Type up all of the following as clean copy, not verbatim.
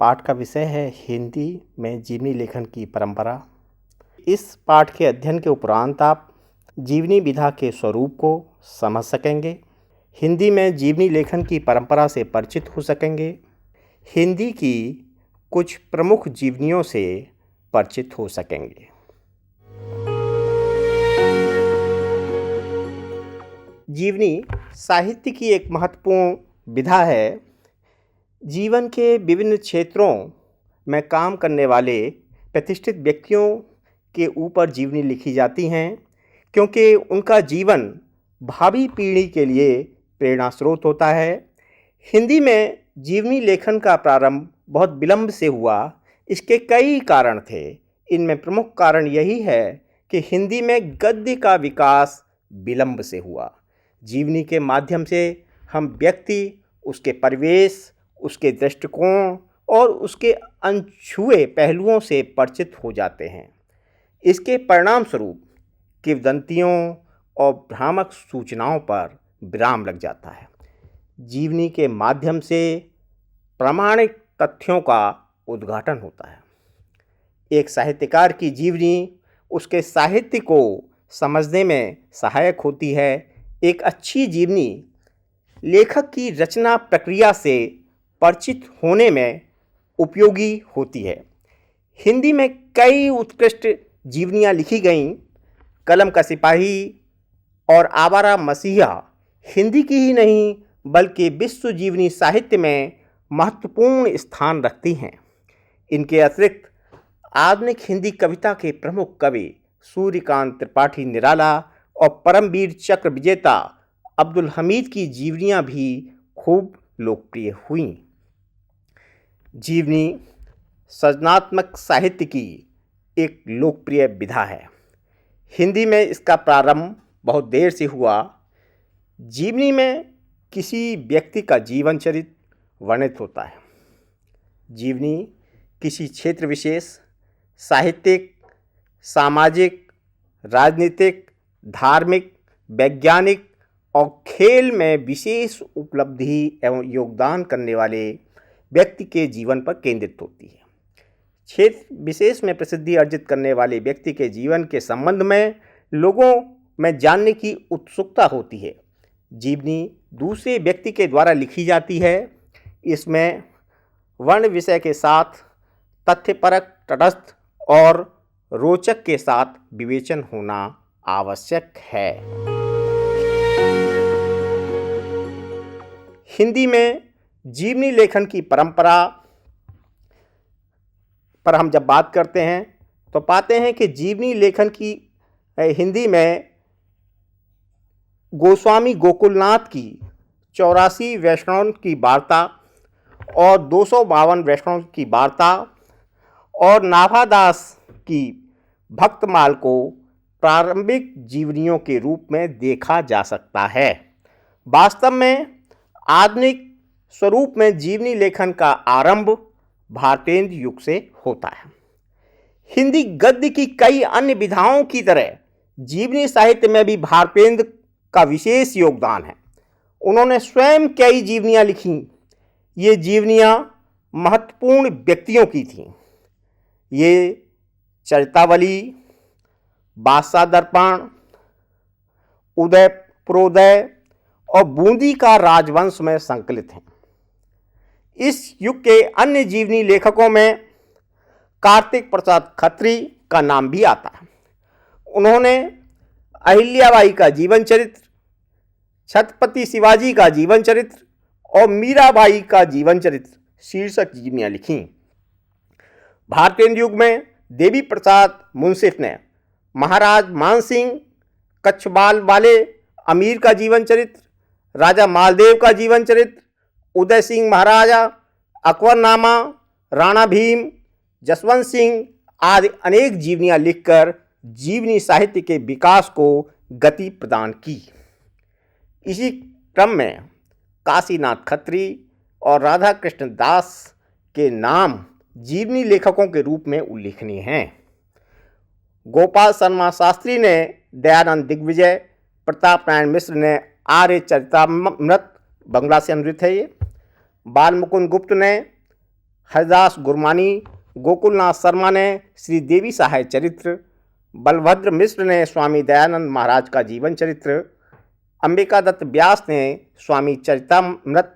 पाठ का विषय है हिंदी में जीवनी लेखन की परंपरा। इस पाठ के अध्ययन के उपरांत आप जीवनी विधा के स्वरूप को समझ सकेंगे, हिंदी में जीवनी लेखन की परंपरा से परिचित हो सकेंगे, हिंदी की कुछ प्रमुख जीवनियों से परिचित हो सकेंगे। जीवनी साहित्य की एक महत्वपूर्ण विधा है। जीवन के विभिन्न क्षेत्रों में काम करने वाले प्रतिष्ठित व्यक्तियों के ऊपर जीवनी लिखी जाती हैं, क्योंकि उनका जीवन भावी पीढ़ी के लिए प्रेरणा स्रोत होता है। हिंदी में जीवनी लेखन का प्रारंभ बहुत विलंब से हुआ। इसके कई कारण थे। इनमें प्रमुख कारण यही है कि हिंदी में गद्य का विकास विलंब से हुआ। जीवनी के माध्यम से हम व्यक्ति, उसके परिवेश, उसके दृष्टिकोण और उसके अनछुए पहलुओं से परिचित हो जाते हैं। इसके परिणाम स्वरूप किंवदंतियों और भ्रामक सूचनाओं पर विराम लग जाता है। जीवनी के माध्यम से प्रामाणिक तथ्यों का उद्घाटन होता है। एक साहित्यकार की जीवनी उसके साहित्य को समझने में सहायक होती है। एक अच्छी जीवनी लेखक की रचना प्रक्रिया से परिचित होने में उपयोगी होती है। हिंदी में कई उत्कृष्ट जीवनियाँ लिखी गईं। कलम का सिपाही और आवारा मसीहा हिंदी की ही नहीं बल्कि विश्व जीवनी साहित्य में महत्वपूर्ण स्थान रखती हैं। इनके अतिरिक्त आधुनिक हिंदी कविता के प्रमुख कवि सूर्यकांत त्रिपाठी निराला और परमवीर चक्र विजेता अब्दुल हमीद की जीवनियाँ भी खूब लोकप्रिय हुईं। जीवनी सृजनात्मक साहित्य की एक लोकप्रिय विधा है। हिंदी में इसका प्रारंभ बहुत देर से हुआ। जीवनी में किसी व्यक्ति का जीवन चरित्र वर्णित होता है। जीवनी किसी क्षेत्र विशेष, साहित्यिक, सामाजिक, राजनीतिक, धार्मिक, वैज्ञानिक और खेल में विशेष उपलब्धि एवं योगदान करने वाले व्यक्ति के जीवन पर केंद्रित होती है। क्षेत्र विशेष में प्रसिद्धि अर्जित करने वाले व्यक्ति के जीवन के संबंध में लोगों में जानने की उत्सुकता होती है। जीवनी दूसरे व्यक्ति के द्वारा लिखी जाती है। इसमें वर्ण विषय के साथ तथ्यपरक, तटस्थ और रोचक के साथ विवेचन होना आवश्यक है। हिंदी में जीवनी लेखन की परंपरा पर हम जब बात करते हैं तो पाते हैं कि जीवनी लेखन की हिंदी में गोस्वामी गोकुलनाथ की 84 वैष्णव की वार्ता और 252 वैष्णव की वार्ता और नाभादास की भक्तमाल को प्रारंभिक जीवनियों के रूप में देखा जा सकता है। वास्तव में आधुनिक स्वरूप में जीवनी लेखन का आरंभ भारतेंद्र युग से होता है। हिंदी गद्य की कई अन्य विधाओं की तरह जीवनी साहित्य में भी भारतेंद्र का विशेष योगदान है। उन्होंने स्वयं कई जीवनियाँ लिखीं। ये जीवनियाँ महत्वपूर्ण व्यक्तियों की थीं। ये चरितावली, बादशाह दर्पण, उदय प्रोदय और बूंदी का राजवंश में संकलित हैं। इस युग के अन्य जीवनी लेखकों में कार्तिक प्रसाद खत्री का नाम भी आता है। उन्होंने अहिल्याबाई का जीवन चरित्र, छत्रपति शिवाजी का जीवन चरित्र और मीराबाई का जीवन चरित्र शीर्षक जीवनियाँ लिखीं। भारतेंद्र युग में देवी प्रसाद मुंसिफ ने महाराज मानसिंह कच्छवाल वाले अमीर का जीवन चरित्र, राजा मालदेव का जीवन चरित्र, उदय सिंह महाराजा, अकबरनामा, राणा भीम, जसवंत सिंह आदि अनेक जीवनियाँ लिखकर जीवनी साहित्य के विकास को गति प्रदान की। इसी क्रम में काशीनाथ खत्री और राधा कृष्ण दास के नाम जीवनी लेखकों के रूप में उल्लेखनीय हैं। गोपाल शर्मा शास्त्री ने दयानंद दिग्विजय, प्रताप नारायण मिश्र ने आर्य चरितमृत, बंगला से अनुदित है ये। बाल मुकुंद गुप्त ने हरिदास गुरमानी, गोकुलनाथ शर्मा ने श्री देवी सहाय चरित्र, बलभद्र मिश्र ने स्वामी दयानंद महाराज का जीवन चरित्र, अंबिका दत्त व्यास ने स्वामी चरितमृत,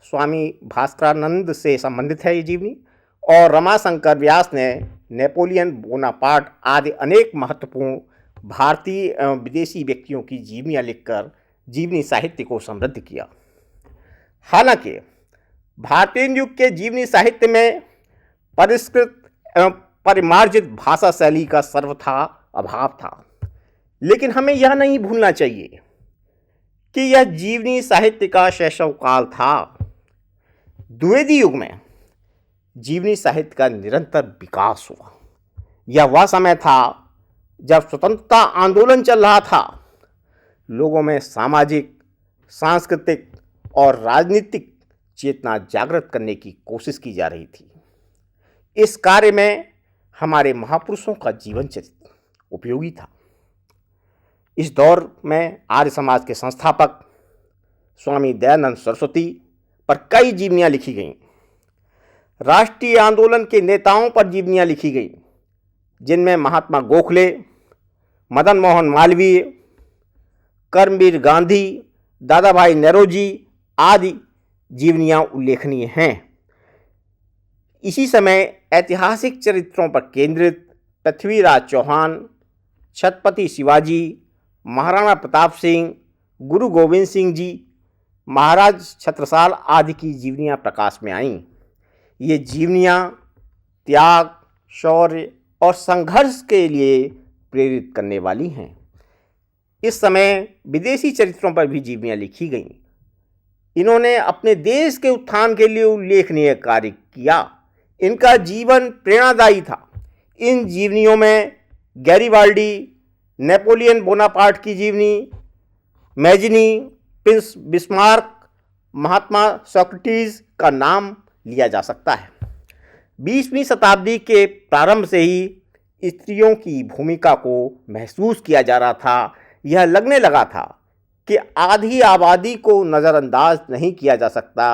स्वामी भास्करानंद से संबंधित है ये जीवनी, और रमाशंकर व्यास ने नेपोलियन बोनापार्ट आदि अनेक महत्वपूर्ण भारतीय एवं विदेशी व्यक्तियों की जीवनियाँ लिखकर जीवनी साहित्य को समृद्ध किया। हालांकि भारतीय युग के जीवनी साहित्य में परिष्कृत एवं परिमार्जित भाषा शैली का सर्वथा अभाव था, लेकिन हमें यह नहीं भूलना चाहिए कि यह जीवनी साहित्य का शैशव काल था। द्विवेदी युग में जीवनी साहित्य का निरंतर विकास हुआ। यह वह समय था जब स्वतंत्रता आंदोलन चल रहा था। लोगों में सामाजिक, सांस्कृतिक और राजनीतिक चेतना जागृत करने की कोशिश की जा रही थी। इस कार्य में हमारे महापुरुषों का जीवन चरित्र उपयोगी था। इस दौर में आर्य समाज के संस्थापक स्वामी दयानंद सरस्वती पर कई जीवनियाँ लिखी गईं। राष्ट्रीय आंदोलन के नेताओं पर जीवनियाँ लिखी गईं, जिनमें महात्मा गोखले, मदन मोहन मालवीय, कर्मवीर गांधी, दादा भाई नौरोजी आदि जीवनियाँ उल्लेखनीय हैं। इसी समय ऐतिहासिक चरित्रों पर केंद्रित पृथ्वीराज चौहान, छत्रपति शिवाजी, महाराणा प्रताप सिंह, गुरु गोविंद सिंह जी, महाराज छत्रसाल आदि की जीवनियाँ प्रकाश में आईं। ये जीवनियाँ त्याग, शौर्य और संघर्ष के लिए प्रेरित करने वाली हैं। इस समय विदेशी चरित्रों पर भी जीवनियाँ लिखी गईं। इन्होंने अपने देश के उत्थान के लिए उल्लेखनीय कार्य किया। इनका जीवन प्रेरणादायी था। इन जीवनियों में गैरिबाल्डी, नेपोलियन बोनापार्ट की जीवनी, मैजिनी, प्रिंस बिस्मार्क, महात्मा सोक्रेटिस का नाम लिया जा सकता है। 20वीं शताब्दी के प्रारंभ से ही स्त्रियों की भूमिका को महसूस किया जा रहा था। यह लगने लगा था कि आधी आबादी को नज़रअंदाज नहीं किया जा सकता।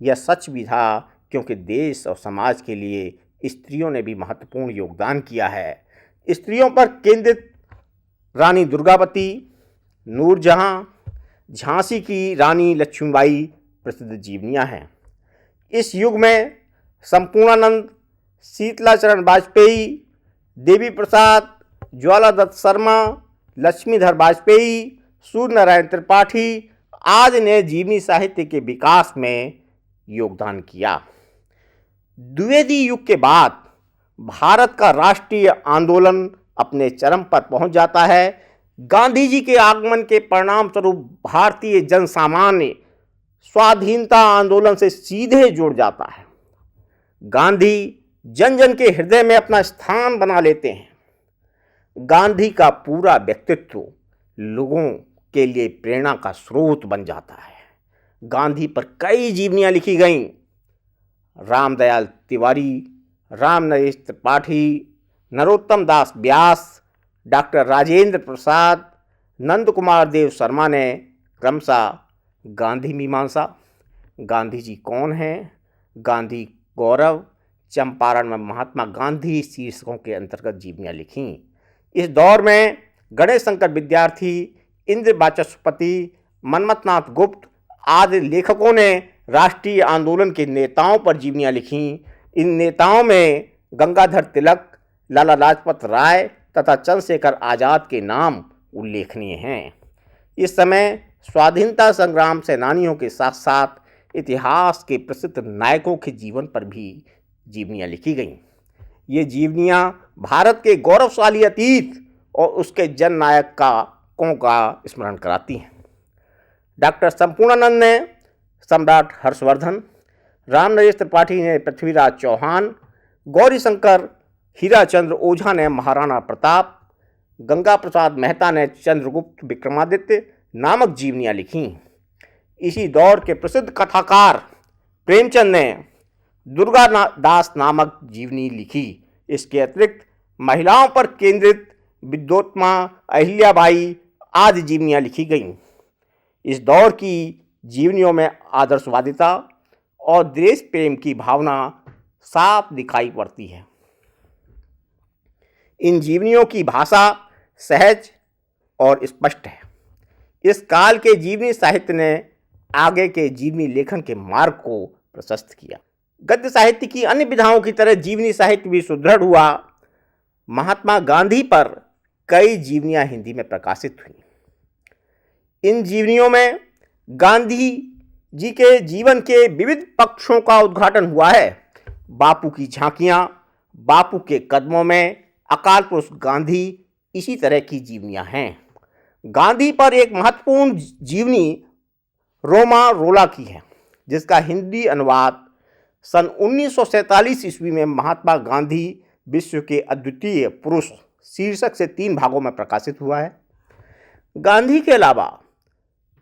यह सच भी था, क्योंकि देश और समाज के लिए स्त्रियों ने भी महत्वपूर्ण योगदान किया है। स्त्रियों पर केंद्रित रानी दुर्गावती, नूरजहां, झांसी की रानी लक्ष्मीबाई प्रसिद्ध जीवनियाँ हैं। इस युग में संपूर्णानंद, शीतलाचरण वाजपेयी, देवी प्रसाद, ज्वालादत्त शर्मा, लक्ष्मीधर वाजपेयी, सूर्य नारायण त्रिपाठी आदि ने जीवनी साहित्य के विकास में योगदान किया। द्विवेदी युग के बाद भारत का राष्ट्रीय आंदोलन अपने चरम पर पहुंच जाता है। गांधी जी के आगमन के परिणाम स्वरूप भारतीय जन सामान्य स्वाधीनता आंदोलन से सीधे जुड़ जाता है। गांधी जन जन के हृदय में अपना स्थान बना लेते हैं। गांधी का पूरा व्यक्तित्व लोगों के लिए प्रेरणा का स्रोत बन जाता है। गांधी पर कई जीवनियाँ लिखी गईं। रामदयाल तिवारी, रामनरेश त्रिपाठी, नरोत्तम दास व्यास, डॉक्टर राजेंद्र प्रसाद, नंद कुमार देव शर्मा ने क्रमशः गांधी मीमांसा, गांधी जी कौन हैं, गांधी गौरव, चंपारण में महात्मा गांधी शीर्षकों के अंतर्गत जीवनियाँ लिखीं। इस दौर में गणेश शंकर विद्यार्थी, इंद्र वाचस्पति, मनमथनाथ गुप्त आदि लेखकों ने राष्ट्रीय आंदोलन के नेताओं पर जीवनियाँ लिखीं। इन नेताओं में गंगाधर तिलक, लाला लाजपत राय तथा चंद्रशेखर आज़ाद के नाम उल्लेखनीय हैं। इस समय स्वाधीनता संग्राम सेनानियों के साथ साथ इतिहास के प्रसिद्ध नायकों के जीवन पर भी जीवनियाँ लिखी गईं। ये जीवनियाँ भारत के गौरवशाली अतीत और उसके जननायकों का स्मरण कराती हैं। डॉक्टर संपूर्णानंद ने सम्राट हर्षवर्धन, रामनरेश त्रिपाठी ने पृथ्वीराज चौहान, गौरीशंकर हीराचंद्र ओझा ने महाराणा प्रताप, गंगा प्रसाद मेहता ने चंद्रगुप्त विक्रमादित्य नामक जीवनियाँ लिखीं। इसी दौर के प्रसिद्ध कथाकार प्रेमचंद ने दुर्गा दास नामक जीवनी लिखी। इसके अतिरिक्त महिलाओं पर केंद्रित विद्योत्मा, अहिल्याबाई आदि जीवनियाँ लिखी गईं। इस दौर की जीवनियों में आदर्शवादिता और देश प्रेम की भावना साफ दिखाई पड़ती है। इन जीवनियों की भाषा सहज और स्पष्ट है। इस काल के जीवनी साहित्य ने आगे के जीवनी लेखन के मार्ग को प्रशस्त किया। गद्य साहित्य की अन्य विधाओं की तरह जीवनी साहित्य भी सुदृढ़ हुआ। महात्मा गांधी पर कई जीवनियां हिंदी में प्रकाशित हुई। इन जीवनियों में गांधी जी के जीवन के विविध पक्षों का उद्घाटन हुआ है। बापू की झांकियां, बापू के कदमों में, अकाल पुरुष गांधी, इसी तरह की जीवनियां हैं। गांधी पर एक महत्वपूर्ण जीवनी रोमा रोला की है, जिसका हिंदी अनुवाद सन 1947 ईस्वी में महात्मा गांधी विश्व के अद्वितीय पुरुष शीर्षक से 3 भागों में प्रकाशित हुआ है। गांधी के अलावा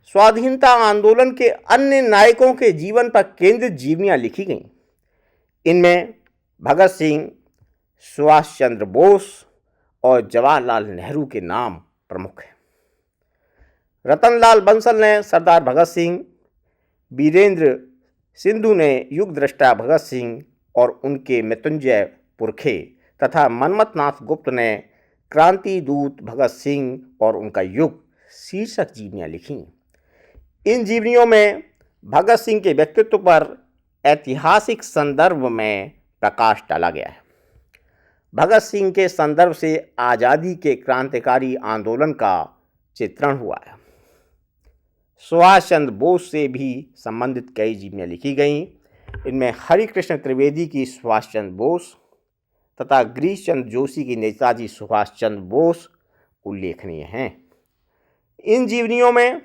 स्वाधीनता आंदोलन के अन्य नायकों के जीवन पर केंद्रित जीवनियां लिखी गईं। इनमें भगत सिंह, सुभाष चंद्र बोस और जवाहरलाल नेहरू के नाम प्रमुख हैं। रतनलाल बंसल ने सरदार भगत सिंह, वीरेंद्र सिंधु ने युग दृष्टा भगत सिंह और उनके मृत्युंजय पुरखे तथा मनमथनाथ गुप्त ने क्रांति दूत भगत सिंह और उनका युग शीर्षक जीवनियां लिखी। इन जीवनियों में भगत सिंह के व्यक्तित्व पर ऐतिहासिक संदर्भ में प्रकाश डाला गया है। भगत सिंह के संदर्भ से आज़ादी के क्रांतिकारी आंदोलन का चित्रण हुआ है। सुभाष चंद्र बोस से भी संबंधित कई जीवनियां लिखी गईं। इनमें हरिकृष्ण त्रिवेदी की सुभाष चंद्र बोस तथा गिरीश चंद्र जोशी की नेताजी सुभाष चंद्र बोस उल्लेखनीय हैं। इन जीवनियों में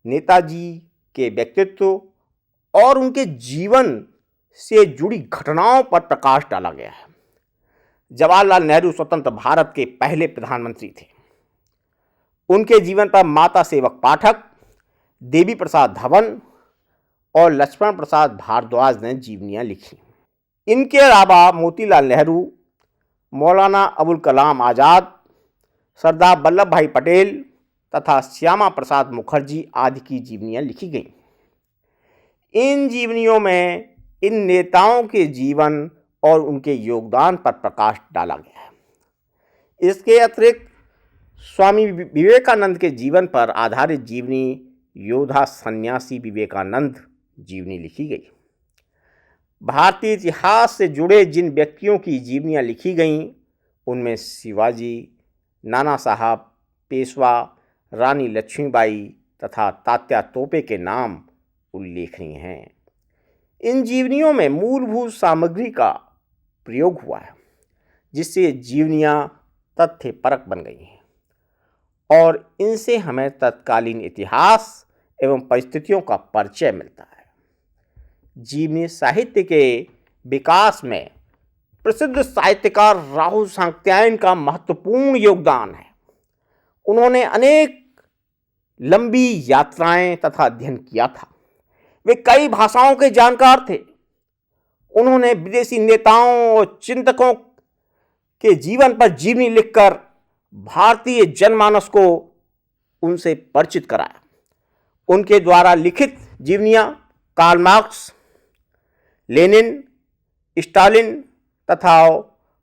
नेताजी के व्यक्तित्व और उनके जीवन से जुड़ी घटनाओं पर प्रकाश डाला गया है। जवाहरलाल नेहरू स्वतंत्र भारत के पहले प्रधानमंत्री थे। उनके जीवन पर माता सेवक पाठक, देवी प्रसाद धवन और लक्ष्मण प्रसाद भारद्वाज ने जीवनियां लिखी। इनके अलावा मोतीलाल नेहरू, मौलाना अबुल कलाम आज़ाद, सरदार वल्लभ भाई पटेल तथा श्यामा प्रसाद मुखर्जी आदि की जीवनियां लिखी गईं। इन जीवनियों में इन नेताओं के जीवन और उनके योगदान पर प्रकाश डाला गया है। इसके अतिरिक्त स्वामी विवेकानंद के जीवन पर आधारित जीवनी योद्धा सन्यासी विवेकानंद जीवनी लिखी गई। भारतीय इतिहास से जुड़े जिन व्यक्तियों की जीवनियां लिखी गईं, उनमें शिवाजी, नाना साहब, पेशवा, रानी लक्ष्मीबाई तथा तात्या तोपे के नाम उल्लेखनीय हैं। इन जीवनियों में मूलभूत सामग्री का प्रयोग हुआ है, जिससे जीवनियां तथ्यपरक बन गई हैं और इनसे हमें तत्कालीन इतिहास एवं परिस्थितियों का परिचय मिलता है। जीवनी साहित्य के विकास में प्रसिद्ध साहित्यकार राहुल सांक्यायन का महत्वपूर्ण योगदान है। उन्होंने अनेक लंबी यात्राएं तथा अध्ययन किया था। वे कई भाषाओं के जानकार थे। उन्होंने विदेशी नेताओं और चिंतकों के जीवन पर जीवनी लिखकर भारतीय जनमानस को उनसे परिचित कराया। उनके द्वारा लिखित जीवनियां कार्ल मार्क्स, लेनिन, स्टालिन तथा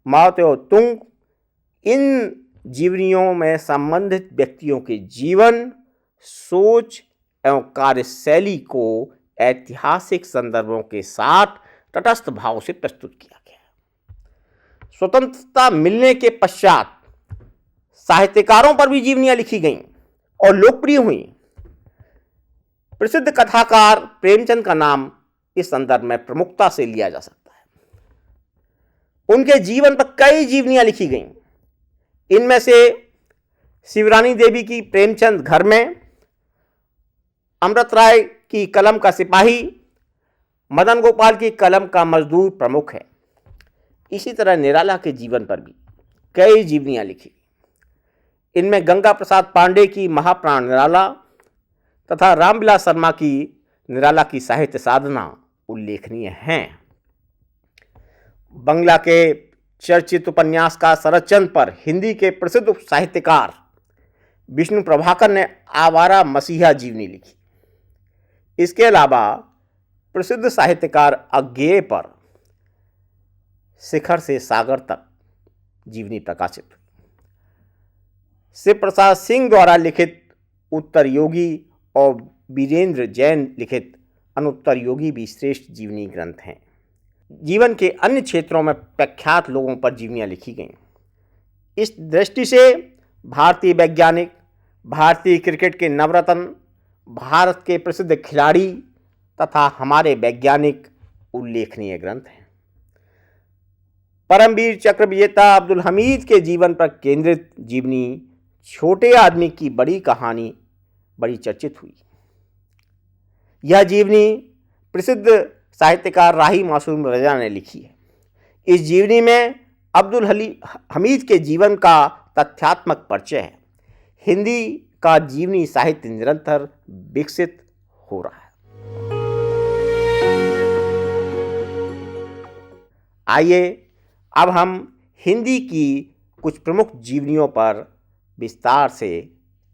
माओ त्से-तुंग, इन जीवनियों में संबंधित व्यक्तियों के जीवन, सोच एवं कार्यशैली को ऐतिहासिक संदर्भों के साथ तटस्थ भाव से प्रस्तुत किया गया है। स्वतंत्रता मिलने के पश्चात साहित्यकारों पर भी जीवनियां लिखी गईं और लोकप्रिय हुईं। प्रसिद्ध कथाकार प्रेमचंद का नाम इस संदर्भ में प्रमुखता से लिया जा सकता है। उनके जीवन पर कई जीवनियां लिखी गईं। इनमें से शिवरानी देवी की प्रेमचंद घर में, अमृत राय की कलम का सिपाही, मदन गोपाल की कलम का मजदूर प्रमुख है। इसी तरह निराला के जीवन पर भी कई जीवनियां लिखी। इनमें गंगा प्रसाद पांडे की महाप्राण निराला तथा रामविलास शर्मा की निराला की साहित्य साधना उल्लेखनीय हैं। बंगला के चर्चित उपन्यासकार शरदचंद्र पर हिंदी के प्रसिद्ध साहित्यकार विष्णु प्रभाकर ने आवारा मसीहा जीवनी लिखी। इसके अलावा प्रसिद्ध साहित्यकार अज्ञेय पर शिखर से सागर तक जीवनी प्रकाशित हुई। शिव प्रसाद सिंह द्वारा लिखित उत्तर योगी और वीरेंद्र जैन लिखित अनुत्तर योगी भी श्रेष्ठ जीवनी ग्रंथ हैं। जीवन के अन्य क्षेत्रों में प्रख्यात लोगों पर जीवनियाँ लिखी गईं। इस दृष्टि से भारतीय वैज्ञानिक, भारतीय क्रिकेट के नवरत्न, भारत के प्रसिद्ध खिलाड़ी तथा हमारे वैज्ञानिक उल्लेखनीय ग्रंथ हैं। परमवीर चक्र विजेता अब्दुल हमीद के जीवन पर केंद्रित जीवनी छोटे आदमी की बड़ी कहानी बड़ी चर्चित हुई। यह जीवनी प्रसिद्ध साहित्यकार राही मासूम रजा ने लिखी है। इस जीवनी में अब्दुल हमीद के जीवन का तथ्यात्मक परिचय है। हिंदी का जीवनी साहित्य निरंतर विकसित हो रहा है। आइए अब हम हिंदी की कुछ प्रमुख जीवनियों पर विस्तार से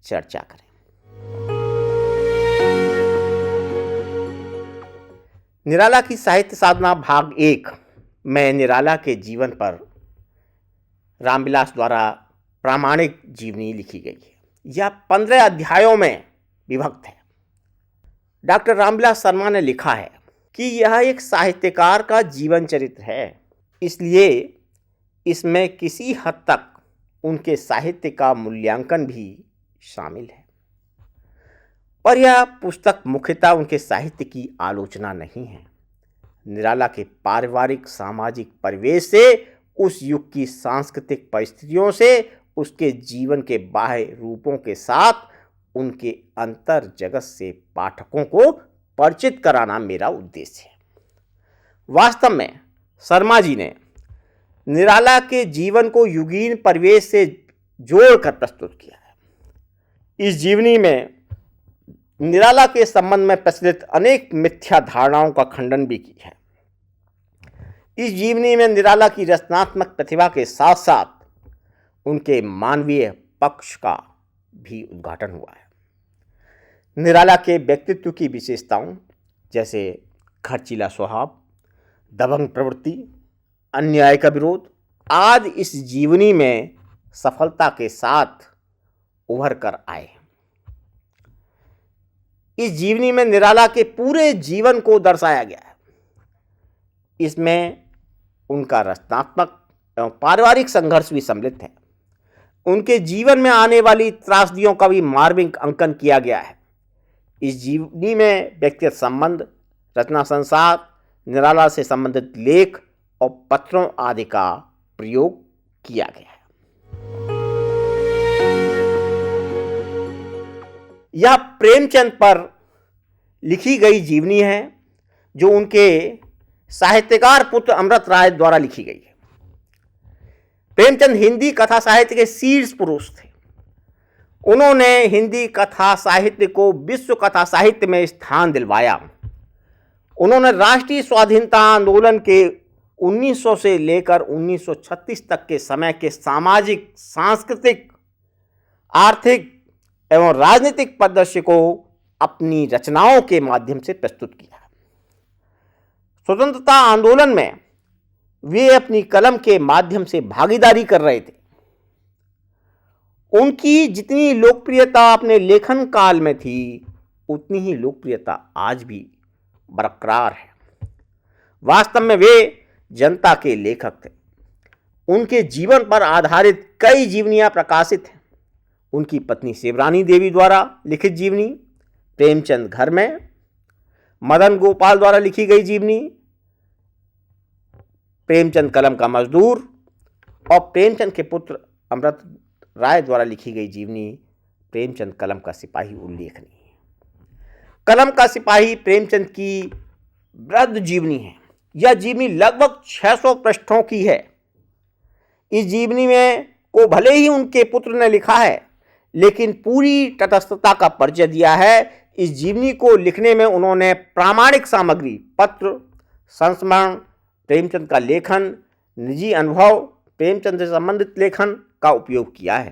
चर्चा करें। निराला की साहित्य साधना भाग 1 में निराला के जीवन पर रामविलास द्वारा प्रामाणिक जीवनी लिखी गई है। यह 15 अध्यायों में विभक्त है। डॉक्टर रामविलास शर्मा ने लिखा है कि यह एक साहित्यकार का जीवन चरित्र है, इसलिए इसमें किसी हद तक उनके साहित्य का मूल्यांकन भी शामिल है, पर यह पुस्तक मुख्यतः उनके साहित्य की आलोचना नहीं है। निराला के पारिवारिक सामाजिक परिवेश से, उस युग की सांस्कृतिक परिस्थितियों से, उसके जीवन के बाह्य रूपों के साथ उनके अंतर जगत से पाठकों को परिचित कराना मेरा उद्देश्य है। वास्तव में शर्मा जी ने निराला के जीवन को युगीन परिवेश से जोड़कर प्रस्तुत किया है। इस जीवनी में निराला के संबंध में प्रचलित अनेक मिथ्या धारणाओं का खंडन भी किया है। इस जीवनी में निराला की रचनात्मक प्रतिभा के साथ साथ उनके मानवीय पक्ष का भी उद्घाटन हुआ है। निराला के व्यक्तित्व की विशेषताओं जैसे खर्चीला स्वभाव, दबंग प्रवृत्ति, अन्याय का विरोध आदि इस जीवनी में सफलता के साथ उभर कर आए। इस जीवनी में निराला के पूरे जीवन को दर्शाया गया है। इसमें उनका रचनात्मक एवं पारिवारिक संघर्ष भी सम्मिलित है। उनके जीवन में आने वाली त्रासदियों का भी मार्मिक अंकन किया गया है। इस जीवनी में व्यक्तिगत संबंध, रचना संसार, निराला से संबंधित लेख और पत्रों आदि का प्रयोग किया गया है। यह प्रेमचंद पर लिखी गई जीवनी है, जो उनके साहित्यकार पुत्र अमृत राय द्वारा लिखी गई है। प्रेमचंद हिंदी कथा साहित्य के शीर्ष पुरुष थे। उन्होंने हिंदी कथा साहित्य को विश्व कथा साहित्य में स्थान दिलवाया। उन्होंने राष्ट्रीय स्वाधीनता आंदोलन के 1900 से लेकर 1936 तक के समय के सामाजिक, सांस्कृतिक, आर्थिक एवं राजनीतिक परिदृश्य को अपनी रचनाओं के माध्यम से प्रस्तुत किया। स्वतंत्रता आंदोलन में वे अपनी कलम के माध्यम से भागीदारी कर रहे थे। उनकी जितनी लोकप्रियता अपने लेखन काल में थी, उतनी ही लोकप्रियता आज भी बरकरार है। वास्तव में वे जनता के लेखक थे। उनके जीवन पर आधारित कई जीवनियां प्रकाशित हैं। उनकी पत्नी शिवरानी देवी द्वारा लिखित जीवनी प्रेमचंद घर में, मदन गोपाल द्वारा लिखी गई जीवनी प्रेमचंद कलम का मजदूर और प्रेमचंद के पुत्र अमृत राय द्वारा लिखी गई जीवनी प्रेमचंद कलम का सिपाही उल्लेखनीय है। कलम का सिपाही प्रेमचंद की वृद्ध जीवनी है। यह जीवनी लगभग 600 पृष्ठों की है। इस जीवनी में को भले ही उनके पुत्र ने लिखा है, लेकिन पूरी तटस्थता का परिचय दिया है। इस जीवनी को लिखने में उन्होंने प्रामाणिक सामग्री, पत्र, संस्मरण, प्रेमचंद का लेखन, निजी अनुभव, प्रेमचंद से संबंधित लेखन का उपयोग किया है।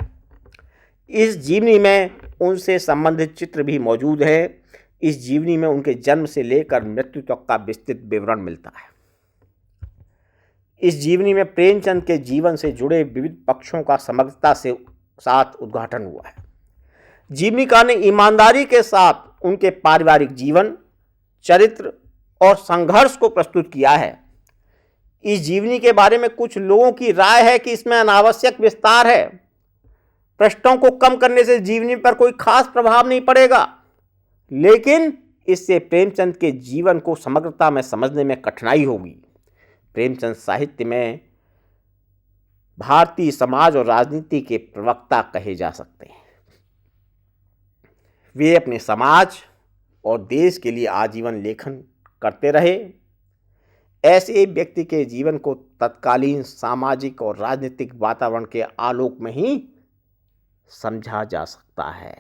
इस जीवनी में उनसे संबंधित चित्र भी मौजूद है। इस जीवनी में उनके जन्म से लेकर मृत्यु तक का विस्तृत विवरण मिलता है। इस जीवनी में प्रेमचंद के जीवन से जुड़े विविध पक्षों का समग्रता से साथ उद्घाटन हुआ है। जीवनीकार ने ईमानदारी के साथ उनके पारिवारिक जीवन, चरित्र और संघर्ष को प्रस्तुत किया है। इस जीवनी के बारे में कुछ लोगों की राय है कि इसमें अनावश्यक विस्तार है। प्रश्नों को कम करने से जीवनी पर कोई खास प्रभाव नहीं पड़ेगा, लेकिन इससे प्रेमचंद के जीवन को समग्रता में समझने में कठिनाई होगी। प्रेमचंद साहित्य में भारतीय समाज और राजनीति के प्रवक्ता कहे जा सकते हैं। वे अपने समाज और देश के लिए आजीवन लेखन करते रहे। ऐसे व्यक्ति के जीवन को तत्कालीन सामाजिक और राजनीतिक वातावरण के आलोक में ही समझा जा सकता है।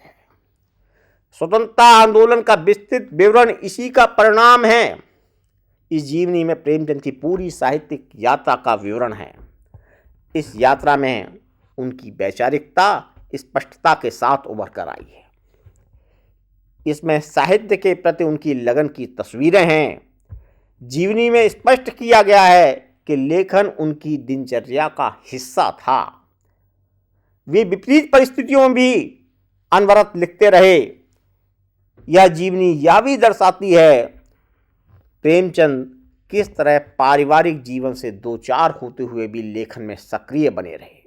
स्वतंत्रता आंदोलन का विस्तृत विवरण इसी का परिणाम है। इस जीवनी में प्रेमचंद की पूरी साहित्यिक यात्रा का विवरण है। इस यात्रा में उनकी वैचारिकता स्पष्टता के साथ उभर कर आई है। इसमें साहित्य के प्रति उनकी लगन की तस्वीरें हैं। जीवनी में स्पष्ट किया गया है कि लेखन उनकी दिनचर्या का हिस्सा था। वे विपरीत परिस्थितियों में भी अनवरत लिखते रहे। यह जीवनी यह भी दर्शाती है प्रेमचंद किस तरह पारिवारिक जीवन से दो चार होते हुए भी लेखन में सक्रिय बने रहे।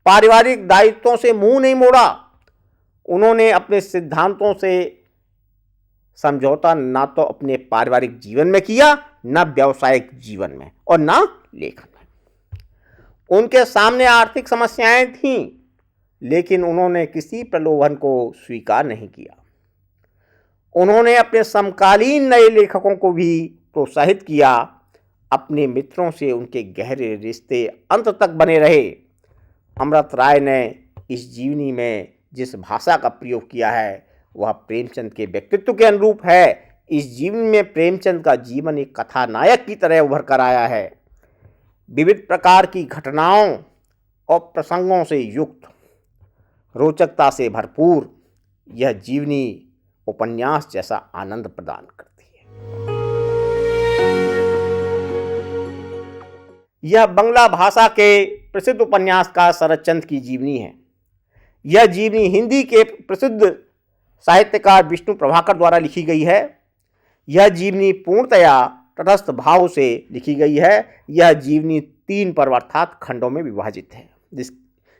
पारिवारिक दायित्वों से मुंह नहीं मोड़ा। उन्होंने अपने सिद्धांतों से समझौता ना तो अपने पारिवारिक जीवन में किया, न व्यावसायिक जीवन में और न लेखन में। उनके सामने आर्थिक समस्याएं थीं, लेकिन उन्होंने किसी प्रलोभन को स्वीकार नहीं किया। उन्होंने अपने समकालीन नए लेखकों को भी प्रोत्साहित किया। अपने मित्रों से उनके गहरे रिश्ते अंत तक बने रहे। अमृत राय ने इस जीवनी में जिस भाषा का प्रयोग किया है वह प्रेमचंद के व्यक्तित्व के अनुरूप है। इस जीवनी में प्रेमचंद का जीवन एक कथानायक की तरह उभर कर आया है। विविध प्रकार की घटनाओं और प्रसंगों से युक्त, रोचकता से भरपूर यह जीवनी उपन्यास जैसा आनंद प्रदान करती है। यह बंगला भाषा के प्रसिद्ध उपन्यासकार शरदचंद्र की जीवनी है। यह जीवनी हिंदी के प्रसिद्ध साहित्यकार विष्णु प्रभाकर द्वारा लिखी गई है। यह जीवनी पूर्णतया तटस्थ भाव से लिखी गई है। यह जीवनी 3 पर्व अर्थात खंडों में विभाजित है,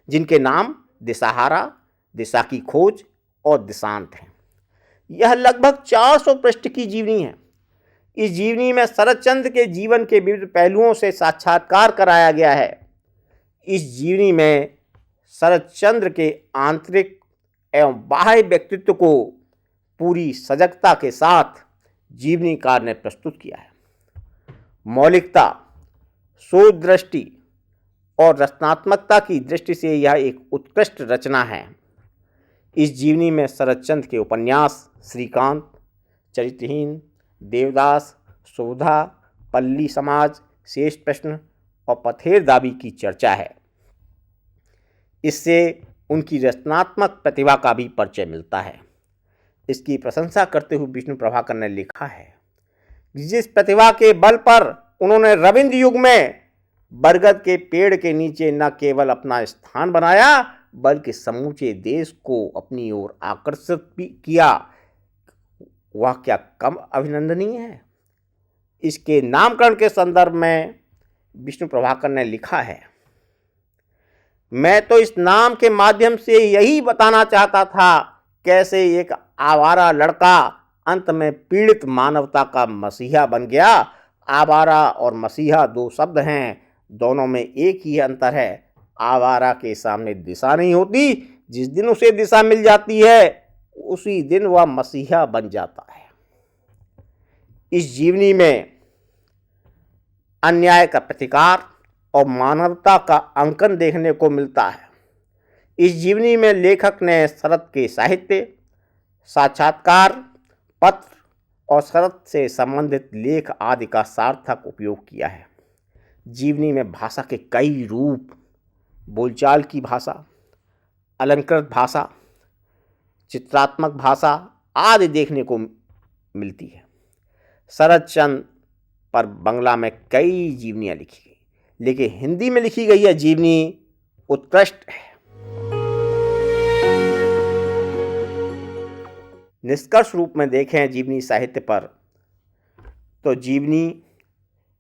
जिनके नाम दिशाहारा, दिशा की खोज और दिशांत हैं। यह लगभग 400 पृष्ठ की जीवनी है। इस जीवनी में शरदचंद्र के जीवन के विविध पहलुओं से साक्षात्कार कराया गया है। इस जीवनी में शरदचंद्र के आंतरिक एवं बाह्य व्यक्तित्व को पूरी सजगता के साथ जीवनीकार ने प्रस्तुत किया है। मौलिकता, सोच दृष्टि और रचनात्मकता की दृष्टि से यह एक उत्कृष्ट रचना है। इस जीवनी में शरदचंद्र के उपन्यास श्रीकांत, चरित्रहीन, देवदास, सुविधा, पल्ली समाज, शेष प्रश्न और पथेर दाबी की चर्चा है। इससे उनकी रचनात्मक प्रतिभा का भी परिचय मिलता है। इसकी प्रशंसा करते हुए विष्णु प्रभाकर ने लिखा है, जिस प्रतिभा के बल पर उन्होंने रविंद्र युग में बरगद के पेड़ के नीचे न केवल अपना स्थान बनाया बल्कि समूचे देश को अपनी ओर आकर्षित भी किया, वह क्या कम अभिनंदनीय है। इसके नामकरण के संदर्भ में विष्णु प्रभाकर ने लिखा है, मैं तो इस नाम के माध्यम से यही बताना चाहता था कैसे एक आवारा लड़का अंत में पीड़ित मानवता का मसीहा बन गया। आवारा और मसीहा 2 शब्द हैं, दोनों में एक ही अंतर है। आवारा के सामने दिशा नहीं होती। जिस दिन उसे दिशा मिल जाती है उसी दिन वह मसीहा बन जाता है। इस जीवनी में अन्याय का प्रतिकार और मानवता का अंकन देखने को मिलता है। इस जीवनी में लेखक ने शरद के साहित्य, साक्षात्कार, पत्र और शरद से संबंधित लेख आदि का सार्थक उपयोग किया है। जीवनी में भाषा के कई रूप, बोलचाल की भाषा, अलंकृत भाषा, चित्रात्मक भाषा आदि देखने को मिलती है। शरदचंद्र पर बांग्ला में कई जीवनियाँ लिखी गई, लेकिन हिंदी में लिखी गई यह जीवनी उत्कृष्ट है। निष्कर्ष रूप में देखें जीवनी साहित्य पर, तो जीवनी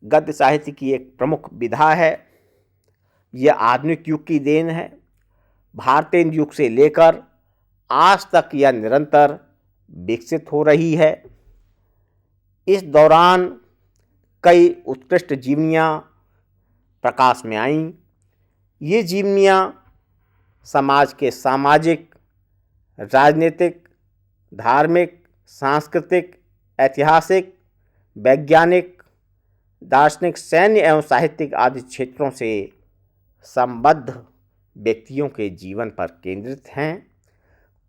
गद्य साहित्य की एक प्रमुख विधा है। यह आधुनिक युग की देन है। भारतीय युग से लेकर आज तक यह निरंतर विकसित हो रही है। इस दौरान कई उत्कृष्ट जीवनियाँ प्रकाश में आईं। ये जीवनियाँ समाज के सामाजिक, राजनीतिक, धार्मिक, सांस्कृतिक, ऐतिहासिक, वैज्ञानिक, दार्शनिक, सैन्य एवं साहित्यिक आदि क्षेत्रों से संबद्ध व्यक्तियों के जीवन पर केंद्रित हैं।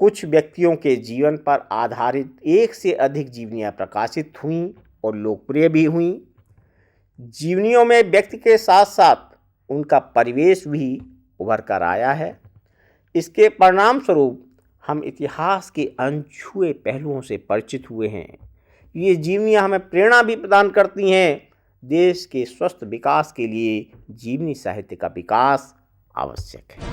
कुछ व्यक्तियों के जीवन पर आधारित एक से अधिक जीवनियाँ प्रकाशित हुईं और लोकप्रिय भी हुईं। जीवनियों में व्यक्ति के साथ साथ उनका परिवेश भी उभर कर आया है। इसके परिणाम स्वरूप हम इतिहास के अनछुए पहलुओं से परिचित हुए हैं। ये जीवनियाँ हमें प्रेरणा भी प्रदान करती हैं। देश के स्वस्थ विकास के लिए जीवनी साहित्य का विकास आवश्यक है।